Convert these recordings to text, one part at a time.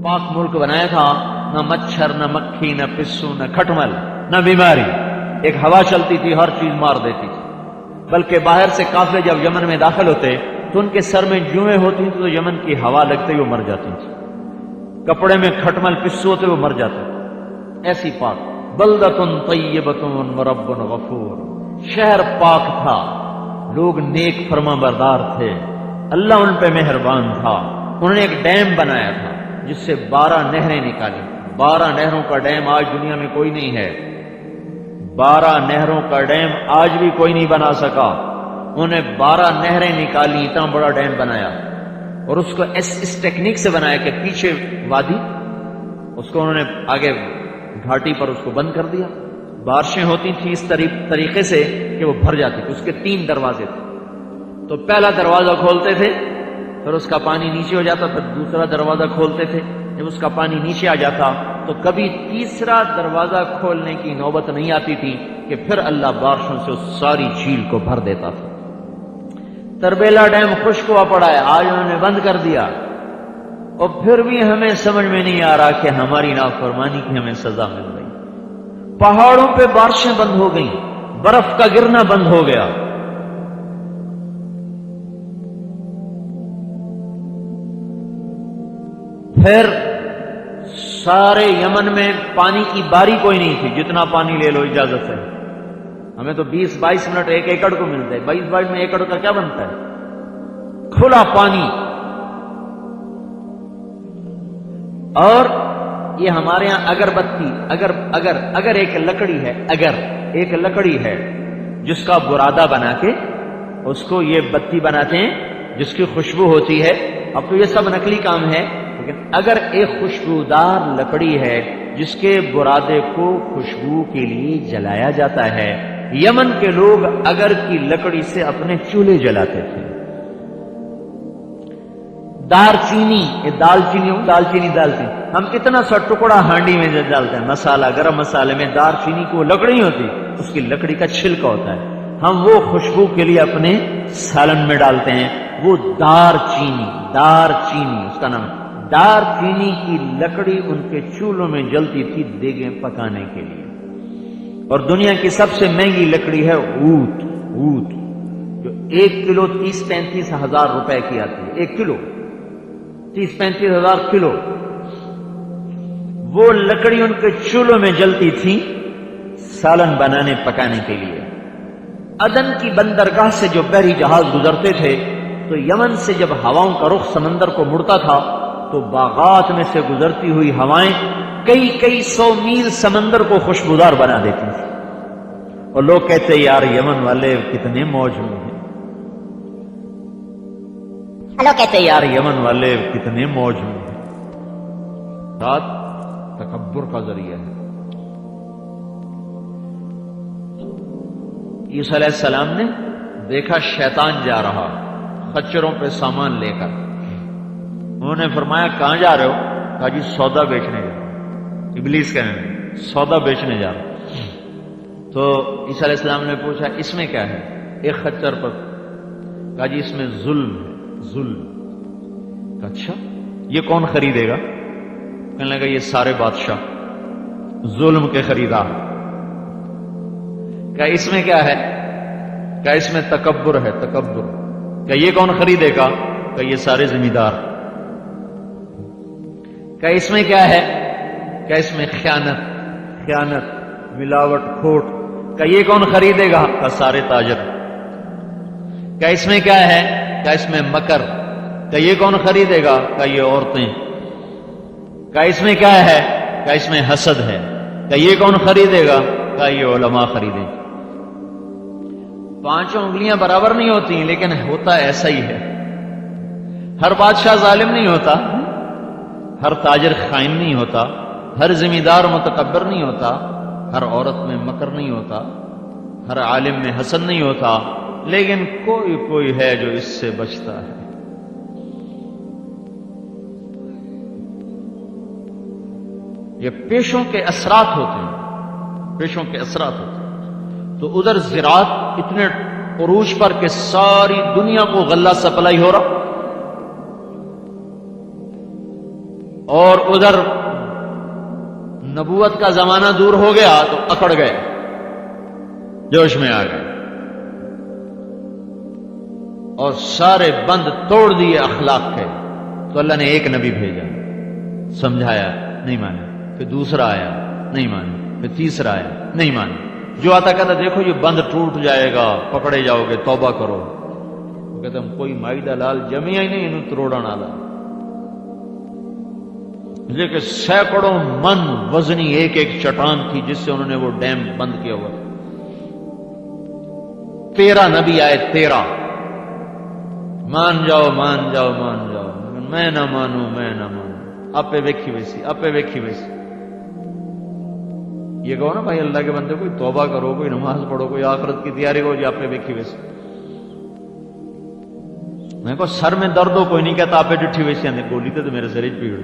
پاک ملک بنایا تھا، نہ مچھر، نہ مکھی، نہ پسو، نہ کھٹمل، نہ بیماری. ایک ہوا چلتی تھی، ہر چیز مار دیتی تھی. بلکہ باہر سے قافلے جب یمن میں داخل ہوتے تو ان کے سر میں جوئیں ہوتی تھیں تو یمن کی ہوا لگتے ہی وہ مر جاتی تھی. کپڑے میں کھٹمل پسو ہوتے وہ مر جاتے. ایسی پاک. بلدۃ طیبۃ ورب غفور. شہر پاک تھا، لوگ نیک فرما بردار تھے، اللہ ان پہ مہربان تھا. انہوں نے ایک ڈیم بنایا تھا جس سے 12 نہریں نکالی. 12 نہروں کا ڈیم آج دنیا میں کوئی نہیں ہے. 12 نہروں کا ڈیم آج بھی کوئی نہیں بنا سکا. انہوں نے 12 نہریں نکالی، اتنا بڑا ڈیم بنایا. اور اس کو اس ٹیکنیک سے بنایا کہ پیچھے وادی، اس کو انہوں نے آگے گھاٹی پر اس کو بند کر دیا. بارشیں ہوتی تھیں اس طریقے سے کہ وہ بھر جاتی تھی. اس کے 3 دروازے تھے. تو پہلا دروازہ کھولتے تھے، پھر اس کا پانی نیچے ہو جاتا، پھر دوسرا دروازہ کھولتے تھے. جب اس کا پانی نیچے آ جاتا تو کبھی تیسرا دروازہ کھولنے کی نوبت نہیں آتی تھی کہ پھر اللہ بارشوں سے اس ساری جھیل کو بھر دیتا تھا. تربیلا ڈیم خشک ہوا پڑا ہے، آج انہوں نے بند کر دیا. اور پھر بھی ہمیں سمجھ میں نہیں آ رہا کہ ہماری نافرمانی کی ہمیں سزا مل رہی. پہاڑوں پہ بارشیں بند ہو گئیں، برف کا گرنا بند ہو گیا. پھر سارے یمن میں پانی کی باری کوئی نہیں تھی. جتنا پانی لے لو اجازت ہے. ہمیں تو 20-22 منٹ 1 ایکڑ کو ملتا ہے. 22 میں 1 ایکڑ کا کیا بنتا ہے؟ کھلا پانی. اور یہ ہمارے ہاں اگربتی، اگر ایک لکڑی ہے جس کا برادہ بنا کے اس کو یہ بتی بناتے ہیں جس کی خوشبو ہوتی ہے. اب تو یہ سب نقلی کام ہے، لیکن اگر ایک خوشبودار لکڑی ہے جس کے برادے کو خوشبو کے لیے جلایا جاتا ہے. یمن کے لوگ اگر کی لکڑی سے اپنے چولہے جلاتے تھے. دال چینی ہم کتنا سا ٹکڑا ہانڈی میں ڈالتے ہیں. مسالہ، گرم مسالے میں دار چینی کو لکڑی ہوتی، اس کی لکڑی کا چھلکا ہوتا ہے. ہم وہ خوشبو کے لیے اپنے سالن میں ڈالتے ہیں. وہ دار چینی اس کا نام. دار چینی کی لکڑی ان کے چولہوں میں جلتی تھی دیگیں پکانے کے لیے. اور دنیا کی سب سے مہنگی لکڑی ہے اونٹ، جو 1 کلو 30-35 ہزار روپے کی آتی ہے. 1 کلو 30-35 ہزار کلو. وہ لکڑی ان کے چولہوں میں جلتی تھی سالن بنانے پکانے کے لیے. عدن کی بندرگاہ سے جو بحری جہاز گزرتے تھے تو یمن سے جب ہواؤں کا رخ سمندر کو مڑتا تھا تو باغات میں سے گزرتی ہوئی ہوائیں کئی 100 میل سمندر کو خوشبودار بنا دیتی تھی. اور لوگ کہتے یار یمن والے کتنے موج میں ہیں. ساتھ تکبر کا ذریعہ ہے. عیسیٰ علیہ السلام نے دیکھا شیطان جا رہا خچروں پہ سامان لے کر. انہوں نے فرمایا کہاں جا رہے ہو؟ کہا جی سودا بیچنے جا رہا. ابلیس کہنے لگا سودا بیچنے جا رہا. تو عیسیٰ علیہ السلام نے پوچھا اس میں کیا ہے؟ ایک خچر پر. کہا جی اس میں ظلم ہے. کہا اچھا یہ کون خریدے گا؟ کہنے لگا یہ سارے بادشاہ ظلم کے خریدار. کہا اس میں کیا ہے؟ کہا اس میں تکبر ہے. کہا یہ کون خریدے گا؟ کہا یہ سارے زمیندار. کہا اس میں کیا ہے؟ کہا اس میں خیانت، ملاوٹ، کھوٹ. کہا یہ کون خریدے گا؟ کہا سارے تاجر. کہا اس میں کیا ہے؟ کہا اس میں مکر. کہا یہ کون خریدے گا؟ کہا یہ عورتیں. کہا اس میں کیا ہے؟ کہا اس میں حسد ہے. کہا یہ کون خریدے گا؟ کہا یہ علماء خریدیں. 5 انگلیاں برابر نہیں ہوتی لیکن ہوتا ایسا ہی ہے. ہر بادشاہ ظالم نہیں ہوتا، ہر تاجر خائن نہیں ہوتا، ہر زمیندار متکبر نہیں ہوتا، ہر عورت میں مکر نہیں ہوتا، ہر عالم میں حسد نہیں ہوتا، لیکن کوئی ہے جو اس سے بچتا ہے. یہ پیشوں کے اثرات ہوتے ہیں. تو ادھر زراعت اتنے عروج پر کہ ساری دنیا کو غلہ سپلائی ہو رہا. اور ادھر نبوت کا زمانہ دور ہو گیا تو اکڑ گئے، جوش میں آ گئے اور سارے بند توڑ دیے اخلاق کے. تو اللہ نے ایک نبی بھیجا، سمجھایا نہیں مانے، پھر دوسرا آیا نہیں مانے، پھر تیسرا آیا نہیں مانے. جو آتا کہتا دیکھو یہ بند ٹوٹ جائے گا، پکڑے جاؤ گے، توبہ کرو. وہ کہتا ہم کوئی مائی دلال جمیا ہی نہیں انہوں تروڑا نالا. لیکن سینکڑوں من وزنی ایک ایک چٹان تھی جس سے انہوں نے وہ ڈیم بند کیا ہوا. 13 نبی آئے، 13. مان جاؤ مان جاؤ مان جاؤ، میں نہ مانوں میں نہ مانوں. آپ پہ ویکھی ویسی، آپ پہ ویکھی ویسی. یہ کہو نا بھائی اللہ کے بندے کوئی توبہ کرو، کوئی نماز پڑھو، کوئی آخرت کی تیاری کرو، جی آپ پہ ویکھی ویسی. میں کو سر میں درد ہو کوئی نہیں کہتا آپ پہ ڈٹھی ویسی آنے گولی تو میرے سر پیڑ.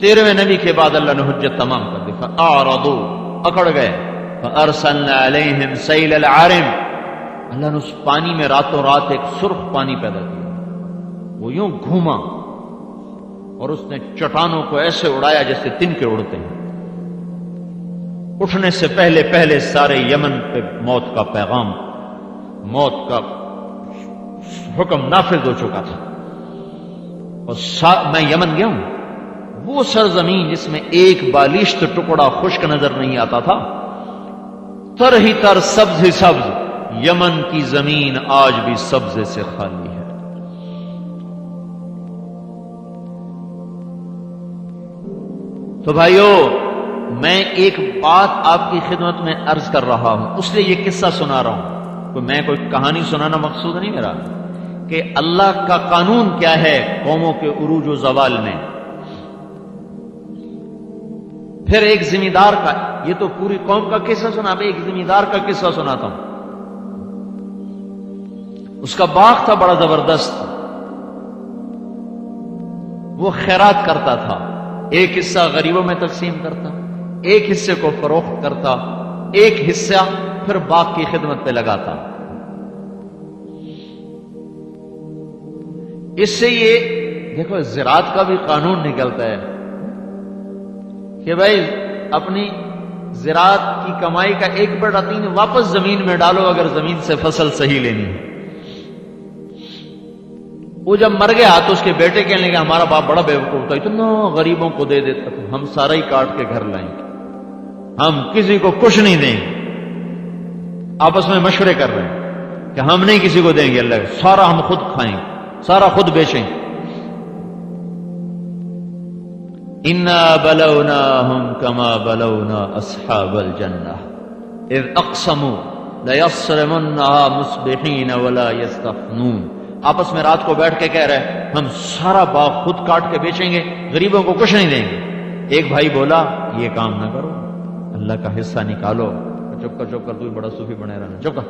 13ویں نبی کے بعد اللہ نے حجت تمام کر دی. فاعرضوا، اکڑ گئے. فارسلنا علیہم سیل العارم، اللہ نے اس پانی میں راتوں رات ایک سرخ پانی پیدا کیا. وہ یوں گھوما اور اس نے چٹانوں کو ایسے اڑایا جیسے تنکے اڑتے ہیں. اٹھنے سے پہلے پہلے سارے یمن پہ موت کا پیغام، موت کا حکم نافذ ہو چکا تھا. اور میں یمن گیا ہوں، وہ سرزمین جس میں ایک بالشت ٹکڑا خشک نظر نہیں آتا تھا، تر ہی تر سبز ہی سبز. یمن کی زمین آج بھی سبزے سے خالی ہے. تو بھائیو، میں ایک بات آپ کی خدمت میں عرض کر رہا ہوں، اس لیے یہ قصہ سنا رہا ہوں. تو میں کوئی کہانی سنانا مقصود نہیں میرا، کہ اللہ کا قانون کیا ہے قوموں کے عروج و زوال میں. پھر ایک ذمہ دار کا، یہ تو پوری قوم کا قصہ سنا، اب ایک ذمہ دار کا قصہ سناتا ہوں. اس کا باغ تھا بڑا زبردست، وہ خیرات کرتا تھا. ایک حصہ غریبوں میں تقسیم کرتا، ایک حصے کو فروخت کرتا، ایک حصہ پھر باغ کی خدمت پہ لگاتا. اس سے یہ دیکھو زراعت کا بھی قانون نکلتا ہے کہ بھائی اپنی زراعت کی کمائی کا 1/3 واپس زمین میں ڈالو اگر زمین سے فصل صحیح لینی ہے. وہ جب مر گیا تو اس کے بیٹے کہنے لگے ہمارا باپ بڑا بیوقوف تھا، اتنا غریبوں کو دے دیتا تھا، ہم سارا ہی کاٹ کے گھر لائیں گے، ہم کسی کو کچھ نہیں دیں گے. آپس میں مشورے کر رہے ہیں کہ ہم نہیں کسی کو دیں گے، اللہ سارا ہم خود کھائیں گے، سارا خود بیچیں گے. انا بلوناہم کما بلونا اصحاب الجنہ اذ اقسموا لیصرمنہا مصبحین ولا یستثنون. آپس میں رات کو بیٹھ کے کہہ رہے ہم سارا باغ خود کاٹ کے بیچیں گے، غریبوں کو کچھ نہیں دیں گے. ایک بھائی بولا یہ کام نہ کرو، اللہ کا حصہ نکالو. چپ کر تو بڑا صوفی بنے رہنا، چپ کر.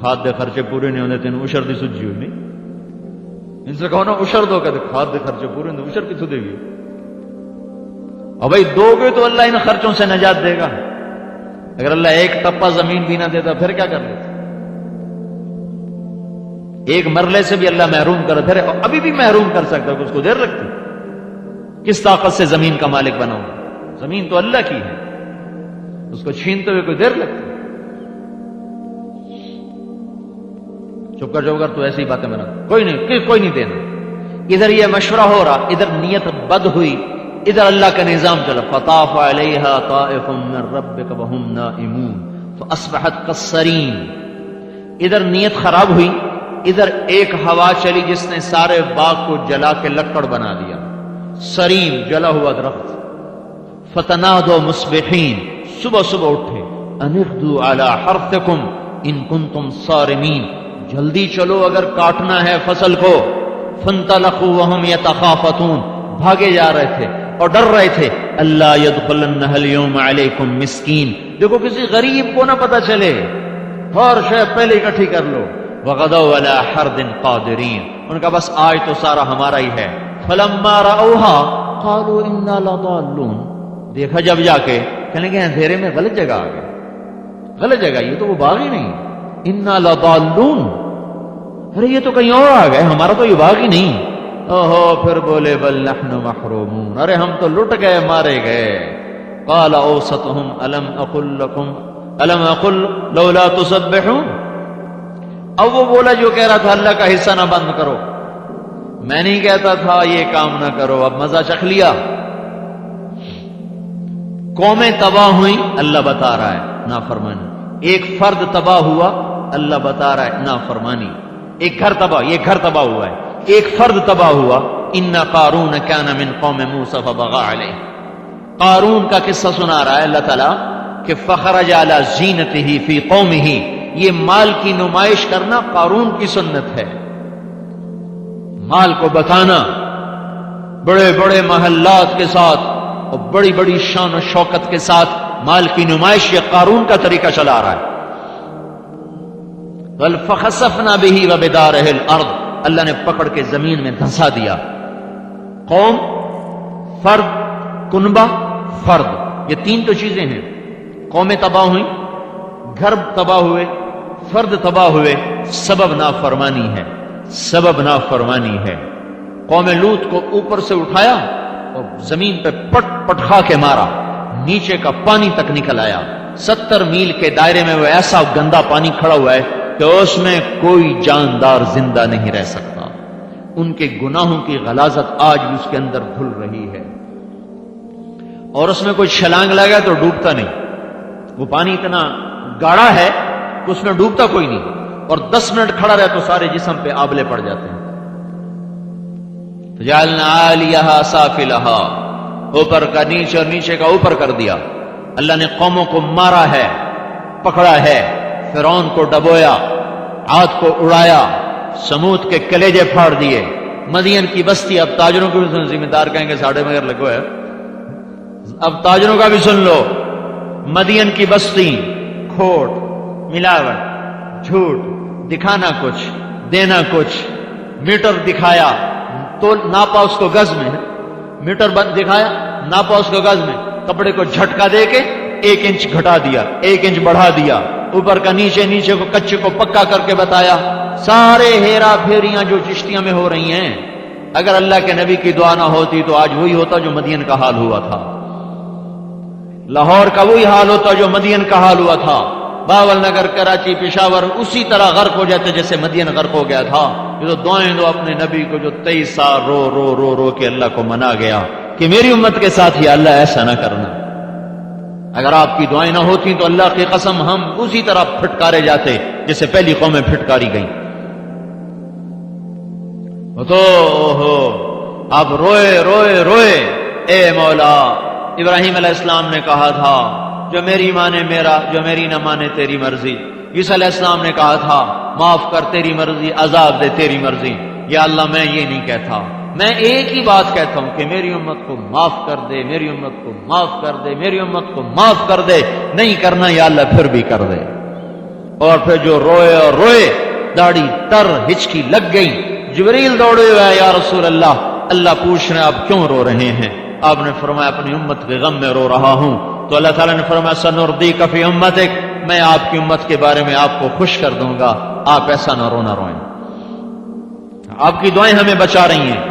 کھاد دے خرچے پورے نہیں ہونے تین اشر دی سجی ہوئی نہیں. ان سے کہو نا اشر دو، کہتے کھاد دے خرچے پورے نہیں، اشر کتوں دے گی؟ اور بھائی دو گے تو اللہ ان خرچوں سے نجات دے گا. اگر اللہ ایک ٹپا زمین بھی نہ دیتا پھر کیا کر لیتا؟ ایک مرلے سے بھی اللہ محروم کر، پھر ابھی بھی محروم کر سکتا ہے، اس کو دیر لگتی. کس طاقت سے زمین کا مالک بناؤں؟ زمین تو اللہ کی ہے، اس کو چھینتے ہوئے کوئی دیر لگتی. چپ کر تو ایسی باتیں بنا، کوئی نہیں دینا. ادھر یہ مشورہ ہو رہا، ادھر نیت بد ہوئی، ادھر اللہ کا نظام چلا. فطاف علیہا طائف من ربک وہم نائمون فاصبحت کالصریم. ادھر نیت خراب ہوئی، ادھر ایک ہوا چلی جس نے سارے باغ کو جلا کے لکڑ بنا دیا. سریم جلا ہوا درخت. فتنادوا مصبحین، صبح اٹھے. ان اغدوا علی حرثکم ان کنتم صارمین، جلدی چلو اگر کاٹنا ہے فصل کو. فانطلقوا وهم يتخافتون، بھاگے جا رہے تھے اور ڈر رہے تھے. اللہ يدخلنها اليوم علیکم مسکین، دیکھو کسی غریب کو نہ پتہ چلے، ہر شے پہلے اکٹھی کر لو. وغدوا على حرد قادرین، ان کا بس آج تو سارا ہمارا ہی ہے. فلما رأوها قالوا انا لضالون، دیکھا جب جا کے کہنے لگے اندھیرے میں غلط جگہ آ گئے، غلط جگہ، یہ تو وہ باغ ہی نہیں. انا لضالون، ارے یہ تو کہیں اور آ گئے، ہمارا تو یہ باغ ہی نہیں۔ اوہو، پھر بولے بل نحن محرومون، ارے ہم تو لٹ گئے، مارے گئے۔ قال اوسطهم الم اقل لولا تسبحون، اب وہ بولا جو کہہ رہا تھا اللہ کا حصہ نہ بند کرو، میں نہیں کہتا تھا یہ کام نہ کرو، اب مزہ چکھ لیا۔ قومیں تباہ ہوئیں، اللہ بتا رہا ہے نافرمانی۔ ایک فرد تباہ ہوا، اللہ بتا رہا ہے نافرمانی۔ ایک گھر تباہ، یہ گھر تباہ ہوا ہے، ایک فرد تباہ ہوا۔ ان قارون کان من قوم موسیٰ فبغى علیہ، قارون کا قصہ سنا رہا ہے اللہ تعالیٰ کہ فخرج علی زینتہ فی قومہ، یہ مال کی نمائش کرنا قارون کی سنت ہے، مال کو بتانا بڑے بڑے محلات کے ساتھ اور بڑی بڑی شان و شوکت کے ساتھ مال کی نمائش، یہ قارون کا طریقہ چلا رہا ہے۔ بل فخسفنا به وبداره الارض، اللہ نے پکڑ کے زمین میں دھنسا دیا۔ قوم، فرد، کنبہ، فرد، یہ تین تو چیزیں ہیں۔ قومیں تباہ ہوئیں، گھر تباہ ہوئے، فرد تباہ ہوئے، سبب نافرمانی ہے، سبب نافرمانی ہے۔ قوم لوط کو اوپر سے اٹھایا اور زمین پہ پٹ پٹخا کے مارا، نیچے کا پانی تک نکل آیا۔ 70 میل کے دائرے میں وہ ایسا گندا پانی کھڑا ہوا ہے کہ اس میں کوئی جاندار زندہ نہیں رہ سکتا۔ ان کے گناہوں کی غلاظت آج بھی اس کے اندر گھل رہی ہے، اور اس میں کوئی چھلانگ لگا تو ڈوبتا نہیں، وہ پانی اتنا گاڑا ہے کہ اس میں ڈوبتا کوئی نہیں، اور 10 منٹ کھڑا رہے تو سارے جسم پہ آبلے پڑ جاتے ہیں۔ جعلنا عالیہا سافلہا، اوپر کا نیچے اور نیچے کا اوپر کر دیا۔ اللہ نے قوموں کو مارا ہے، پکڑا ہے، فرعون کو ڈبویا، عاد کو اڑایا، سمود کے کلیجے پھاڑ دیے، مدین کی بستی، اب تاجروں کو بھی ذمہ دار کہیں گے ساڑھے مگر لگو ہے، اب تاجروں کا بھی سن لو، مدین کی بستی، کھوٹ، ملاوٹ، جھوٹ، دکھانا کچھ، دینا کچھ، میٹر دکھایا تو ناپا اس کو گز میں، میٹر دکھایا ناپا اس کو گز میں، کپڑے کو جھٹکا دے کے 1 انچ گھٹا دیا، 1 انچ بڑھا دیا، اوپر کا نیچے، نیچے کو کچے کو پکا کر کے بتایا۔ سارے ہیرا پھیریاں جو چشتیاں میں ہو رہی ہیں، اگر اللہ کے نبی کی دعا نہ ہوتی تو آج وہی ہوتا جو مدین کا حال ہوا تھا، لاہور کا وہی حال ہوتا جو مدین کا حال ہوا تھا، باول نگر، کراچی، پشاور اسی طرح غرق ہو جاتے جیسے مدین غرق ہو گیا تھا۔ یہ تو دعائیں دو اپنے نبی کو جو 23 سال رو رو رو رو کے اللہ کو منا گیا کہ میری امت کے ساتھ ہی اللہ ایسا نہ کرنا، اگر آپ کی دعائیں نہ ہوتی تو اللہ کی قسم ہم اسی طرح پھٹکارے جاتے جیسے پہلی قومیں پھٹکاری گئیں۔ تو اب روئے روئے روئے، اے مولا، ابراہیم علیہ السلام نے کہا تھا جو میری مانے میرا، جو میری نہ مانے تیری مرضی۔ عیسیٰ علیہ السلام نے کہا تھا معاف کر تیری مرضی، عذاب دے تیری مرضی۔ یا اللہ میں یہ نہیں کہتا، میں ایک ہی بات کہتا ہوں کہ میری امت کو معاف کر دے، میری امت کو معاف کر دے، میری امت کو معاف کر دے، نہیں کرنا یا اللہ پھر بھی کر دے۔ اور پھر جو روئے اور روئے، داڑھی تر ہچکی لگ گئی، جبریل دوڑے ہوئے یا رسول اللہ، اللہ پوچھ رہے آپ کیوں رو رہے ہیں؟ آپ نے فرمایا اپنی امت کے غم میں رو رہا ہوں۔ تو اللہ تعالیٰ نے فرمایا سنردیک فی امتک، میں آپ کی امت کے بارے میں آپ کو خوش کر دوں گا، آپ ایسا نہ رونا روئیں، آپ کی دعائیں ہمیں بچا رہی ہیں۔